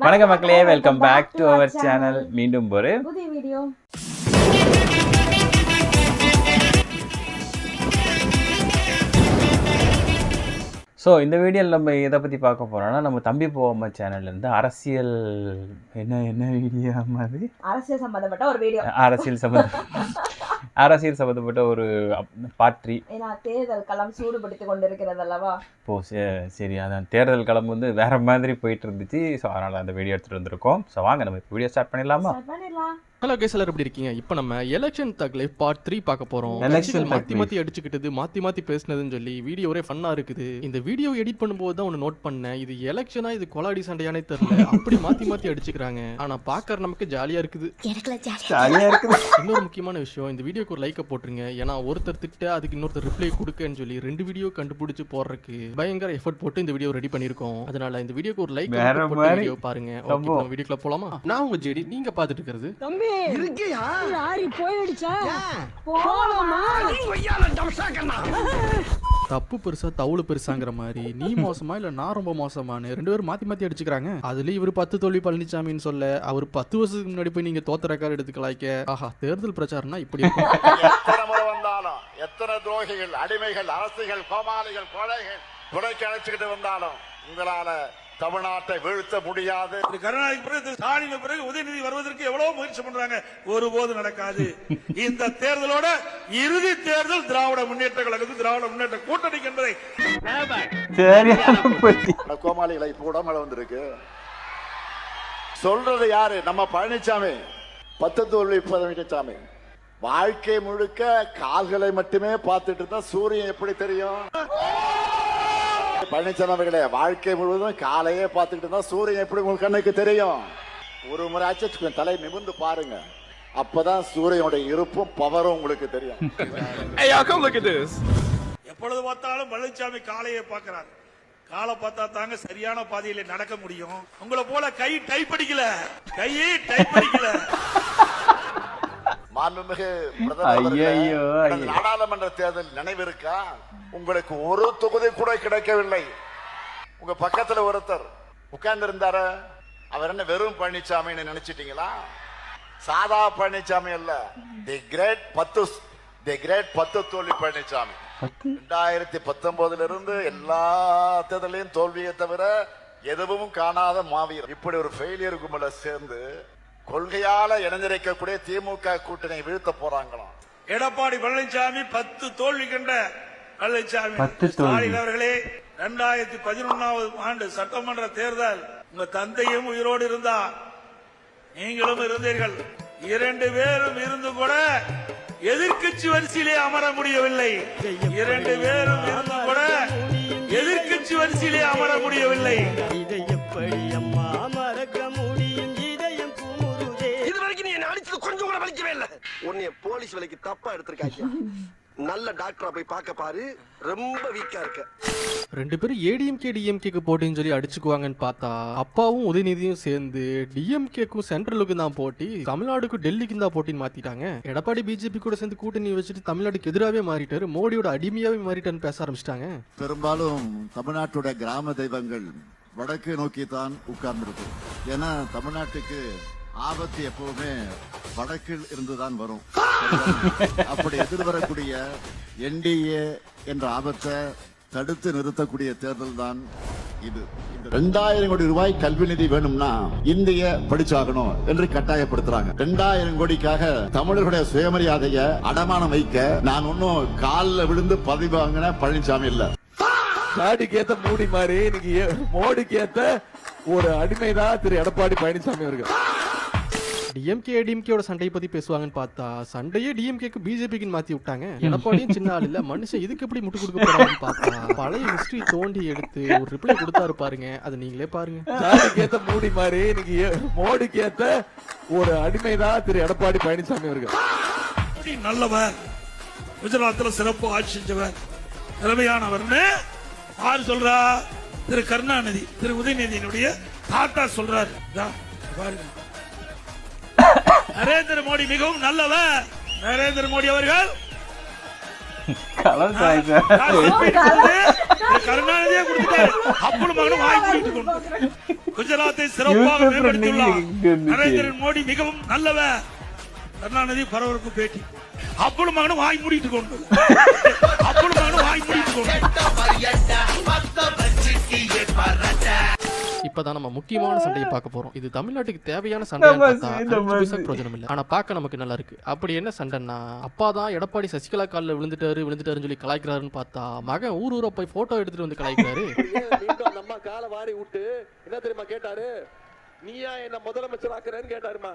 வணக்கம் மக்களே, welcome back to our channel. மீண்டும் ஒரு புதிய வீடியோ. ஸோ இந்த வீடியோவில் நம்ம எதை பற்றி பார்க்க போகிறோம்னா, நம்ம தம்பி போவாம சேனல்லேருந்து அரசியல் என்ன வீடியோ மாதிரி அரசியல் சம்பந்தப்பட்ட ஒரு வீடியோ. அரசியல் சம்மந்தப்பட்ட ஒரு பாற்றி. ஏன்னா தேர்தல் களம் சூடுபடுத்தி கொண்டிருக்கிறது அல்லவா. சரி, அதான் தேர்தல் களம் வந்து வேறு மாதிரி போயிட்டு இருந்துச்சு. ஸோ அதனால் அந்த வீடியோ எடுத்துகிட்டு வந்திருக்கோம். ஸோ வாங்க நம்ம வீடியோ ஸ்டார்ட் பண்ணிடலாமா? ஹலோ கைஸ், எல்லாரும் எப்படி இருக்கீங்க? இப்போ நம்ம எலெக்ஷன் தக் லைஃப் பார்ட் 3 பார்க்க போறோம். எலெக்ஷன் மாத்தி அடிச்சுக்கிட்டது மாத்தி பேசினதுன்னு சொல்லி வீடியோ ஒரே ஃபன்னா இருக்குது. இந்த வீடியோ எடிட் பண்ணும்போது தான் ஒன்று நோட் பண்ணேன், இது எலெக்ஷனா இது கொலாடி சண்டையானே தெரியல, அப்படி மாத்தி அடிச்சுக்கிறாங்க. ஆனா பாக்குற நமக்கு ஜாலியா இருக்குது. இன்னொரு முக்கியமான விஷயம், இந்த வீடியோக்கு ஒரு லைக்கை போட்டுருங்க. ஏன்னா ஒருத்தர் திட்ட அதுக்கு இன்னொருத்தர் ரிப்ளை கொடுக்கன்னு சொல்லி 2 வீடியோ கண்டுபிடிச்சு போடுறதுக்கு பயங்கர எஃபர்ட் போட்டு இந்த வீடியோ ரெடி பண்ணிருக்கோம். அதனால இந்த வீடியோக்கு ஒரு லைக் வீடியோ பாருங்க. ஓகே, நம்ம வீடியோக்குள்ள போலாமா? நான் உங்க ஜெடி, நீங்க பாத்துட்டு இருக்கிறது இருக்கியா யாரி போயிடுச்சா போலாமா தப்பு பெருசா தவுளு பெருசாங்கிற மாதிரி நீ மோசமா இல்ல நான் ரொம்ப மோசமானு 2 பேரும் மாத்தி அடிச்சுக்கிறாங்க. அதுல இவர் 10 தோல்வி பழனிசாமின்னு சொல்ல, அவர் 10 வருஷத்துக்கு முன்னாடி போய் நீங்க தோத்த ரெக்கார்டு எடுத்துக்கலாய்க்க. ஆஹா, தேர்தல் பிரச்சாரம்னா இப்படி வந்தாலும் எத்தனை துரோகிகள், அடிமைகள், அரசுகள், கோமாளிகள், கொலைகள் துடைக்கு அழைச்சுக்கிட்டு வந்தாலும் உங்களால தமிழ்நாட்டை வீழ்த்த முடியாது. கருணாநிதி பிறகு ஸ்டாலின் பிறகு உதயநிதி வருவதற்கு எவ்வளவு முயற்சி பண்றாங்க, ஒருபோது நடக்காது. இந்த தேர்தலோட இறுதி தேர்தல் திராவிட முன்னேற்ற கழகத்துக்கு, திராவிட முன்னேற்ற கூட்டணிக்கு என்பதை கோமாளிகளை கூட மழை வந்திருக்கு. சொல்றது யாரு? நம்ம பழனிசாமி. 10 தோல்வி பழனிசாமி. வாழ்க்கை முழுக்க கால்களை மட்டுமே பார்த்துட்டு இருந்தா சூரியன் எப்படி தெரியும்? பழனிசாமி அவர்களே, வாழ்க்கை முழுவதும் காலையே பார்த்துக்கிட்டு இருந்தா சூரியன் எப்படி உங்களுக்கு கண்ணுக்கு தெரியும்? ஒரு முறை ஆச்சு தலை நிமிர்ந்து பாருங்க, அப்பதான் சூரியனுடைய இருப்பும் பவரும் உங்களுக்கு தெரியும். எப்பொழுது பார்த்தாலும் பழனிசாமி காலையே பார்க்கிறார். காலை பார்த்தா தாங்க சரியான பாதையில நடக்க முடியும். உங்களை போல கை டைப் அடிக்கல, கையே டைப் அடிக்கல. மாண்புமிகு பிரதமர், நாடாளுமன்ற தேர்தல் நினைவிருக்கா? உங்களுக்கு ஒரு தொகுதி கூட கிடைக்கவில்லை. உங்க பக்கத்துல ஒருத்தர் உட்கார்ந்து இருந்தாரு, அவர் என்ன வெறும் பழனிசாமின்னு நினைச்சிட்டீங்களா? சாதா பழனிசாமி அல்ல, தி கிரேட் 10 தோல்வி பழனிசாமி. 2019 இருந்து எல்லா தேர்தலையும் தோல்வியை தவிர எதுவும் காணாத மாவீரர். இப்படி ஒரு ஃபெயிலியர் கும்பல சேர்ந்து கொள்கையால இணைந்திருக்கக்கூடிய திமுக கூட்டணி வீழ்த்த போறாங்களாம். எடப்பாடி பழனிசாமி 10 தோல்வி கண்ட பழனிசாமி. ஸ்டாலின் அவர்களே, 2011 ஆண்டு சட்டமன்ற தேர்தல் உங்க தந்தையும் உயிரோடு இருந்தா, நீங்களும் இருந்தீர்கள். 2 பேரும் இருந்து கூட எதிர்கட்சி வரிசையிலே அமர முடியவில்லை. 2 பேரும் இருந்து கூட எதிர்கட்சி வரிசையிலே அமர முடியவில்லை. இதை எப்படி அம்மா மறக்க முடியும்? இதயம் கூறுதே. இதுவரைக்கும் நீ என்ன அடிச்சது கொஞ்சம் கூட வலிக்கவே இல்லை. உன்னைய போலீஸ் வேலைக்கு தப்பா எடுத்திருக்காங்க. நல்ல டாக்டரா போய் பார்க்க பாரு, ரொம்ப வீக்கா இருக்க. 2 பேரும் ஏடிஎம்கே டிஎம்கேக்கு போட்டின்னு சொல்லி அடிச்சுக்குவாங்கன்னு பார்த்தா, அப்பாவும் உதயநிதியும் சேர்ந்து டிஎம்கேக்கும் சென்ட்ரலுக்கு தான் போட்டி, தமிழ்நாடுக்கும் டெல்லிக்கு தான் போட்டின்னு மாத்திட்டாங்க. எடப்பாடி பிஜேபி கூட சேர்ந்து கூட்டணி வச்சுட்டு தமிழ்நாட்டுக்கு எதிராகவே மாறிட்டாரு, மோடியோட அடிமையாவே மாறிட்டாருன்னு பேச ஆரம்பிச்சிட்டாங்க. பெரும்பாலும் தமிழ்நாட்டோட கிராம தெய்வங்கள் வடக்கு நோக்கி தான் உட்கார்ந்துருக்கு. ஏன்னா தமிழ்நாட்டுக்கு ஆபத்து எப்பவுமே வடக்கில் இருந்துதான் வரும். அப்படி எதிர்வரக்கூடிய என்டிஏ என்ற ஆபத்தை தடுத்து நிறுத்தக்கூடிய தேர்தல் தான் இது. 2000 கோடி ரூபாய் கல்வி நிதி வேணும்னா இந்திய படிச்சாகணும் என்று கட்டாயப்படுத்துறாங்க. 2000 கோடிக்காக தமிழர்களுடைய சுயமரியாதையை அடமானம் வைக்க நான் ஒன்னும் காலில் விழுந்து பதவி வாங்கின பழனிசாமி இல்ல. நாடுக்கு ஏத்த மூடி மாதிரி இன்னைக்கு மோடிக்கு ஏத்த ஒரு அடிமைதான் திரு எடப்பாடி பழனிசாமி அவர்கள். டிஎம்கேயோட சண்டையை பத்தி பேசுவாங்கன்னு பார்த்தா, சண்டையே டிஎம்கேக்கு பிஜேபிக்கு மாத்தி விட்டாங்க. எடப்பாடியும் சின்ன ஆள் இல்ல, மனுஷன் இதுக்கு எப்படி முட்டு கொடுக்க போறாங்கன்னு பார்த்தா, பழைய ஹிஸ்டரி தோண்டி எடுத்து ஒரு ரிப்ளை கொடுத்தாரு பாருங்க, அதை நீங்களே பாருங்க. நாடுக்கு ஏத்த மூடி மாதிரி இன்னைக்கு மோடிக்கு ஏத்த ஒரு அடிமைதான் திரு எடப்பாடி பழனிசாமி அவர்கள். நல்லவர், குஜராத்ல சிறப்பு ஆட்சி செஞ்சவர், திறமையானவர்னு யாரு சொல்றா? திரு கருணாநிதி, திரு உதயநிதியினுடைய தாத்தா சொல்றாரு. பாருங்க, நரேந்திர மோடி மிகவும் நல்லவர். நரேந்திர மோடி அவர்கள் கருணாநிதியே கொடுத்துட்டாரு. அப்பளும் மகனும் வாய் மூடிட்டு கொண்டு குஜராத்தை சிறப்பாக மேம்படுத்தியுள்ளார். நரேந்திர மோடி மிகவும் நல்லவர். கருணாநிதி பரவருக்கு பேட்டி. அப்பளும் மகனும் வாய் மூடிட்டு கொண்டு அப்பளும் மகனும் வாய் மூடிட்டு கொண்டு. இப்பதான் நம்ம முக்கியமான சண்டையை பார்க்க போறோம். இது தமிழ்நாட்டுக்கு தேவையான சண்டை பிரயோஜனம் இல்ல, ஆனா பார்க்க நமக்கு நல்லா இருக்கு. அப்படி என்ன சண்டைன்னா, அப்பா தான் எடப்பாடி சசிகலா காலில் விழுந்துட்டாருன்னு சொல்லி கலாய்க்கிறாருன்னு பார்த்தா மகன் ஊரா போய் போட்டோ எடுத்துட்டு வந்து கலாய்க்கிறாரு. மீண்டும் நம்ம காலை வாரி விட்டு என்ன தெரியுமா கேட்டாரு, நீயா என்ன முதலமைச்சர் ஆக்குறேன்னு கேட்டாருமா.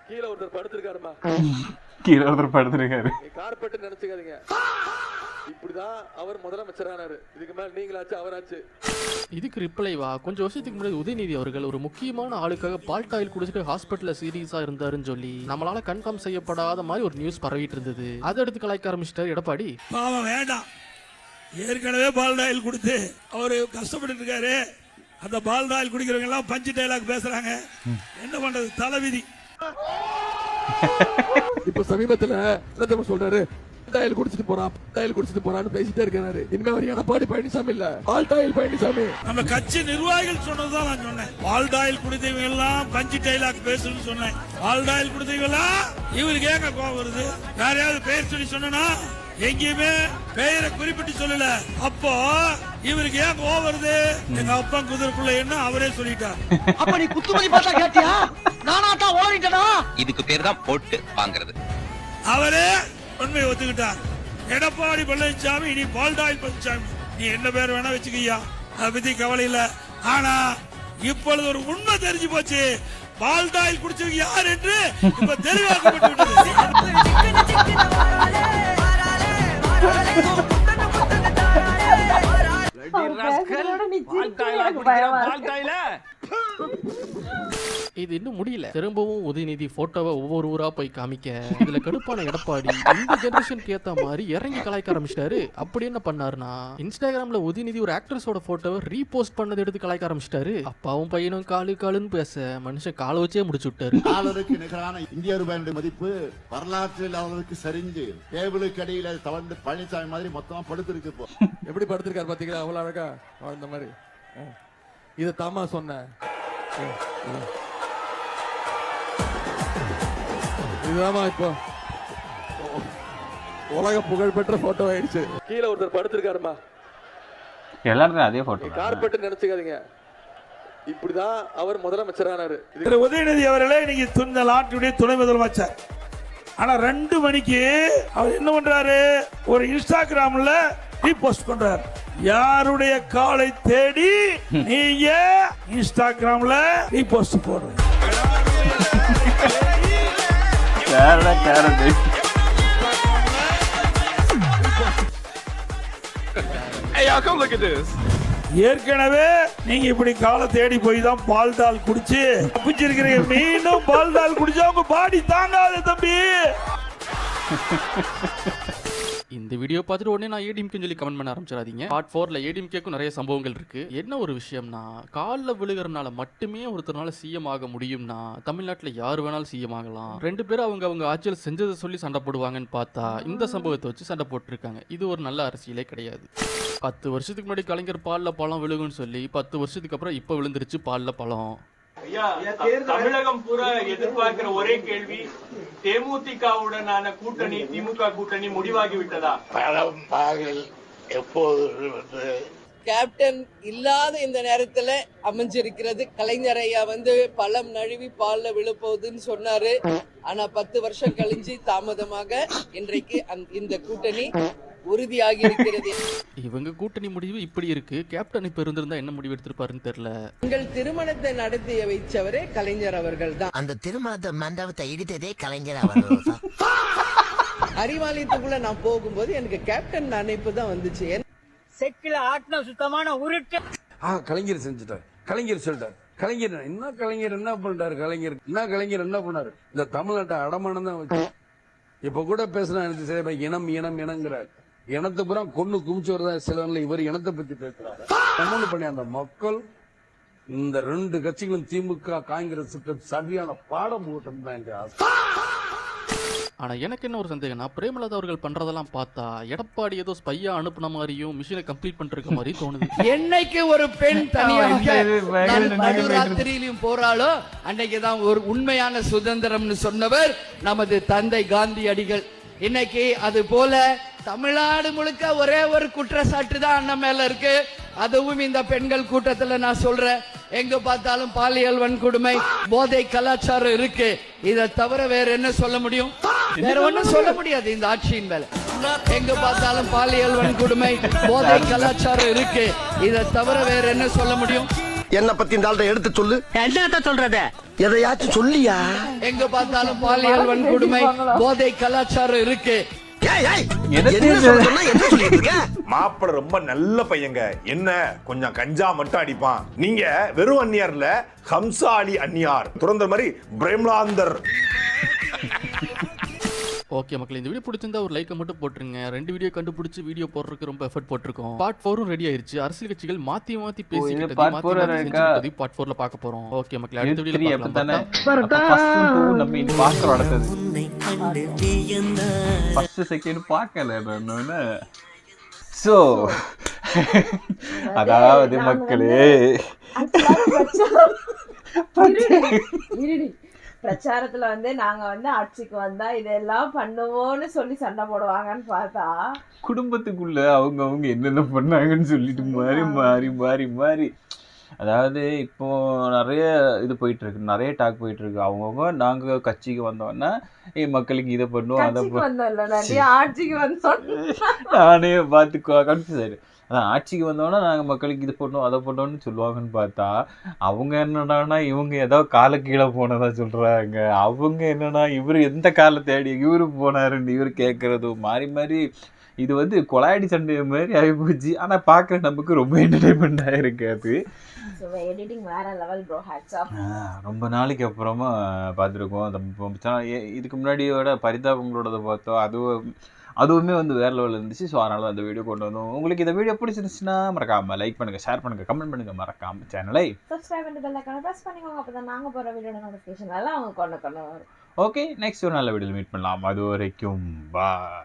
கீழே ஒருத்தர் படுத்திருக்காருமா, கீழே ஒருத்தர் படுத்திருக்காரு. கார்பெட் நினைச்சுக்காதீங்க, இப்படிதான் அவர் முதலமைச்சரானாரு. இதுக்கு மேல நீங்களாச்சு அவராச்சு. இதுக்கு ரிப்ளைவா கொஞ்சம் வருஷத்துக்கு முன்னாடி உதயநிதி அவர்கள் ஒரு முக்கியமான ஆளுக்காக பால்டாயில் குடிச்சிட்டு ஹாஸ்பிட்டல்ல சீரியஸா இருந்தாருன்னு சொல்லி நம்மளால கன்ஃபார்ம் செய்யப்படாத மாதிரி ஒரு நியூஸ் பரவிட்டு இருந்தது. அதை எடுத்து கலாய்க்க ஆரம்பிச்சிட்டாரு எடப்பாடி. பாவம் வேண்டாம், ஏற்கனவே பால்டாயில் கொடுத்து அவரு கஷ்டப்பட்டு இருக்காரு. அந்த பால்டாயில் குடிக்கிறவங்க எல்லாம் பஞ்சு டைலாக் பேசுறாங்க. என்ன பண்றது, தலைவிதி. இப்ப சமீபத்துல என்ன சொல்றாரு, டாயில் குடிச்சிட்டு போறான்னு பேசிட்டே இருக்காரு. இனிமே அவர் எடப்பாடி பழனிசாமி இல்ல, ஆல்டாயில் பழனிசாமி. நம்ம கட்சி நிர்வாகிகள் சொன்னதுதான் நான் சொன்னேன். பால்டாயில் குடித்தவங்க எல்லாம் பஞ்சு டைலாக் பேசுன்னு சொன்னேன். பால்டாயில் குடித்தவங்க எல்லாம் இவருக்கு ஏங்க கோவம் வருது? யாரையாவது பெயர் சொல்லி சொன்னா எங்கேயுமே பெயரை குறிப்பிட்டு சொல்லல. அப்போ இவருக்கு ஏன் கோவம் வருது? எங்க அப்பா குதிரைக்குள்ள என்ன அவரே சொல்லிட்டார். அப்ப நீ குத்துமதி பார்த்தா கேட்டியா? நானாட்டா ஓடிட்டனா? இதுக்கு பேர் தான் போட்டு வாங்குறது. அவரே உண்மையை ஒத்துக்கிட்டார். எடப்பாடி பழனிசாமி இனி பால்டாயில் பழனிசாமி, நீ என்ன பேர் வேணா வச்சுக்கியா, அதை பத்தி கவலை இல்ல. ஆனா இப்பொழுது ஒரு உண்மை தெரிஞ்சு போச்சு, பால்டாயில் குடிச்சவங்க யார் என்று இப்ப தெரிவாக்கப்பட்டு இது இன்னும் முடியல. திரும்பவும் உதயநிதி போட்டோவை ஒவ்வொரு ஊரா போய் காமிக்க இதுல கடுப்பான எடப்பாடி இந்த ஜெனரேஷனுக்கு ஏத்த மாதிரி இறங்கி கலாய்க்க ஆரம்பிச்சிட்டாரு. அப்படி என்ன பண்ணாருன்னா, இன்ஸ்டாகிராம்ல உதயநிதி ஒரு ஆக்ட்ரஸோட போட்டோவை ரீபோஸ்ட் பண்ணதை எடுத்து கலாய்க்க ஆரம்பிச்சிட்டாரு. அப்பாவும் பையனும் காலுன்னு பேச மனுஷன் காலை வச்சே முடிச்சு விட்டாரு. டாலருக்கு நிகரான இந்திய ரூபாய் மதிப்பு வரலாற்றில் அவர்களுக்கு சரிஞ்சு டேபிளுக்கு அடியில தவழ்ந்து பழனிசாமி மாதிரி மொத்தமா படுத்திருக்கு. இப்போ எப்படி படுத்திருக்காரு பாத்தீங்களா, அவ்வளவு அழகா இந்த மாதிரி. இதை தாமா சொன்ன, இதுதாமா இப்போ உலக புகழ் பெற்ற போட்டோ ஆயிடுச்சு. கீழே ஒருத்தர் படுத்திருக்காருமா, எல்லாருமே அதே போட்டோ. கார்பெட் நினைச்சுக்காதீங்க, இப்படிதான் அவர் முதலமைச்சரானாரு. உதயநிதி அவர்களே இன்னைக்கு இந்த நாட்டுடைய துணை முதலமைச்சர். ஆனா 2 மணிக்கு அவர் என்ன பண்றாரு, ஒரு இன்ஸ்டாகிராம்ல ரீபோஸ்ட் பண்றாரு. யாருடைய காலை தேடி நீங்க இன்ஸ்டாகிராம்ல ரீபோஸ்ட் போடுறீங்க? ஏற்கனவே நீங்க இப்படி காலை தேடி போய் தான் பால்டால் குடிச்சு தப்பிச்சிருக்கிறீங்க. மீண்டும் பால்டால் குடிச்சா உங்க பாடி தாங்காது தம்பி. இந்த வீடியோ பார்த்துட்டு உடனே நான் ஏடிஎம்கேன்னு சொல்லி கமெண்ட் பண்ண ஆரம்பிச்சிடாதீங்க. பார்ட் 4ல ஏடிஎம்கேக்கும் நிறைய சம்பவங்கள் இருக்கு. என்ன ஒரு விஷயம்னா, காலில் விழுகிறனால மட்டுமே ஒருத்தரால சிஎம் ஆக முடியும்னா தமிழ்நாட்டில் யார் வேணாலும் சிஎம் ஆகலாம். 2 பேரும் அவங்க ஆட்சியில் செஞ்சதை சொல்லி சண்டை போடுவாங்கன்னு பார்த்தா இந்த சம்பவத்தை வச்சு சண்டை போட்டுருக்காங்க. இது ஒரு நல்ல அரசியலே கிடையாது. 10 வருஷத்துக்கு முன்னாடி கலைஞர் பாலில் பழம் விழுகுன்னு சொல்லி 10 வருஷத்துக்கு அப்புறம் இப்போ விழுந்துருச்சு பாலில் பழம். தமிழகம் பூரா எதிர்பார்க்கிற ஒரே கேள்வி, தேமுதிகவுடனான கூட்டணி, திமுக கூட்டணி முடிவாகி விட்டதா? பழம் பாகில் எப்போது கேப்டன் இல்லாத இந்த நேரத்துல அமைஞ்சிருக்கிறது. கலைஞர் ஐயா பழம் நழுவி பால்ல விழுப்போகுதுன்னு சொன்னாரு. ஆனா 10 வருஷம் கழிஞ்சு தாமதமாக இன்றைக்கு இந்த கூட்டணி உறுதியாகி இருக்கிறது. இவங்க கூட்டணி முடிவு இப்படி இருக்கு. கேப்டன் இப்ப இருந்திருந்தா என்ன முடிவு எடுத்திருப்பாருன்னு தெரியல. எங்கள் திருமணத்தை நடத்தி வைச்சவரே கலைஞர் அவர்கள் தான். அந்த திருமணத்தை மண்டபத்தை இடித்ததே கலைஞர் அவர்கள் தான். அறிவாலயத்துக்குள்ள நான் போகும்போது எனக்கு கேப்டன் நினைப்பு தான் வந்துச்சு. செக்கில ஆட்டின சுத்தமான உருட்டு. கலைஞர் செஞ்சுட்டார், கலைஞர் சொல்லிட்டார். கலைஞர் என்ன பண்ணிட்டாரு, கலைஞர் என்ன பண்ணாரு, இந்த தமிழ்நாட்டை அடமானம் தான் வச்சு இப்ப கூட பேசுனா எனக்கு சரி இனம் இனங்கிறார். இனத்தை பூரா கொண்டு குமிச்சவர் தான் சிலவன்ல இவர் இனத்தை பத்தி பேசுறாரு. கமெண்ட் பண்ணி அந்த மக்கள் இந்த 2 கட்சிகளும் திமுக காங்கிரசுக்கு சரியான பாடம் போட்டு தான் எங்க ஆசை. ஆனா எனக்கு என்ன ஒரு சந்தேகம்னா, பிரேமலதா அவர்கள் பண்றதெல்லாம் பார்த்தா எடப்பாடி ஏதோ ஸ்பையா அனுப்புன மாதிரியும் மிஷினை கம்ப்ளீட் பண்ணிருக்க மாதிரி தோணுது. என்னைக்கு ஒரு பெண் தனியாக நடுராத்திரியிலும் போறாளோ அன்னைக்குதான் ஒரு உண்மையான சுதந்திரம்னு சொன்னவர் நமது தந்தை காந்தியடிகள். இன்னைக்கு அது போல தமிழ்நாடு முழுக்க ஒரே ஒரு குற்றச்சாட்டு தான் அண்ணன் மேல இருக்கு. அதுவும் இந்த பெண்கள் கூட்டத்துல நான் சொல்றேன், எங்க பார்த்தாலும் பாலியல் வன்கொடுமை, போதை கலாச்சாரம் இருக்கு. இதை தவிர வேற என்ன சொல்ல முடியும்? வேற ஒண்ணும் சொல்ல முடியாது இந்த ஆட்சியின் மேல. எங்க பார்த்தாலும் பாலியல் வன்கொடுமை, போதை கலாச்சாரம் இருக்கு. இதை தவிர வேற என்ன சொல்ல முடியும்? என்ன பத்தி இந்த ஆள்கிட்ட எடுத்து சொல்லு. என்ன சொல்றத? எதையாச்சும் சொல்லியா? எங்க பார்த்தாலும் பாலியல் வன்கொடுமை, போதை கலாச்சாரம் இருக்கு. மாப்பிள ரொம்ப நல்ல பையங்க, என்ன கொஞ்சம் கஞ்சா மட்டும் அடிப்பான். நீங்க வெறும் அந்நியார்ல ஹம்சா அலி அந்நியார், துறந்த மாதிரி பிரேம்லாந்தர். ஓகே மக்களே, இந்த வீடியோ பிடிச்சிருந்தா ஒரு லைக்கை மட்டும் போட்டுருங்க. 2 வீடியோ கண்டுபிடிச்சு வீடியோ போடுறதுக்கு ரொம்ப எஃபர்ட் போட்டிருக்கோம். பார்ட் 4 ரெடி ஆயிருச்சு. அரசியல் கட்சிகள் மாத்தி மாத்தி பேசிக்கிட்டது பார்ட் 4ல பார்க்க போறோம். ஓகே மக்களே, அடுத்த வீடியோல பார்க்கலாம். நம்ம இனி பார்க்கறோம். அடுத்தது ஃபர்ஸ்ட் செகண்ட் பார்க்கல நானு. சோ அதாவது மக்களே, பிரச்சாரத்துல வந்து நாங்க வந்து ஆட்சிக்கு வந்தா இதெல்லாம் பண்ணுவோம்னு சொல்லி சண்டை போடுவாங்கன்னு பார்த்தா குடும்பத்துக்குள்ள அவங்க என்னென்ன பண்ணாங்கன்னு சொல்லிட்டு மாறி அதாவது இப்போ நிறைய இது போயிட்டு இருக்கு, நிறைய டாக் போயிட்டு இருக்கு. அவங்கவுங்க நாங்க கட்சிக்கு வந்தோம்னா மக்களுக்கு இதை பண்ணுவோம், அதை ஆட்சிக்கு வந்தோம் நானே பார்த்து கன்ஃபியூஸ் ஆயிரு. அதான் ஆட்சிக்கு வந்தோன்னா நாங்கள் மக்களுக்கு இது பண்ணோம் அதை பண்ணோம்னு சொல்லுவாங்கன்னு பார்த்தா அவங்க என்னடானா இவங்க ஏதோ காலை கீழே போனதா சொல்கிறாங்க. அவங்க என்னன்னா இவர் எந்த காலை தேடி இவரு போனாருன்னு இவர் கேட்குறதும் மாறி இது வந்து கொலாயடி சண்டை மாதிரி ஆகிப்போச்சு. ஆனால் பார்க்குற நமக்கு ரொம்ப என்டர்டைன்மெண்ட் ஆகிருக்கு. அது ரொம்ப நாளைக்கு அப்புறமா பார்த்துருக்கோம். இதுக்கு முன்னாடியோட பரிதாபங்களோட பார்த்தோம். அதுவுமே வந்து வேற லெவலில் இருந்துச்சு. ஸோ அதனால அந்த வீடியோ கொண்டு வந்தோம். உங்களுக்கு இந்த வீடியோ பிடிச்சிருந்துச்சுன்னா மறக்காம லைக் பண்ணுங்க, ஷேர் பண்ணுங்க, கமெண்ட் பண்ணுங்க, மறக்காம சேனலை சப்ஸ்கிரைப் பண்ணி பெல் ஐகானை பிரஸ் பண்ணிக்கோங்க. அப்பதான் நாங்க போற வீடியோ நோட்டிஃபிகேஷன் எல்லாம் அவங்க கொண்டு வரும். ஓகே, நெக்ஸ்ட் ஒரு நல்ல வீடியோவில் மீட் பண்ணலாம். அது வரைக்கும் பாய்.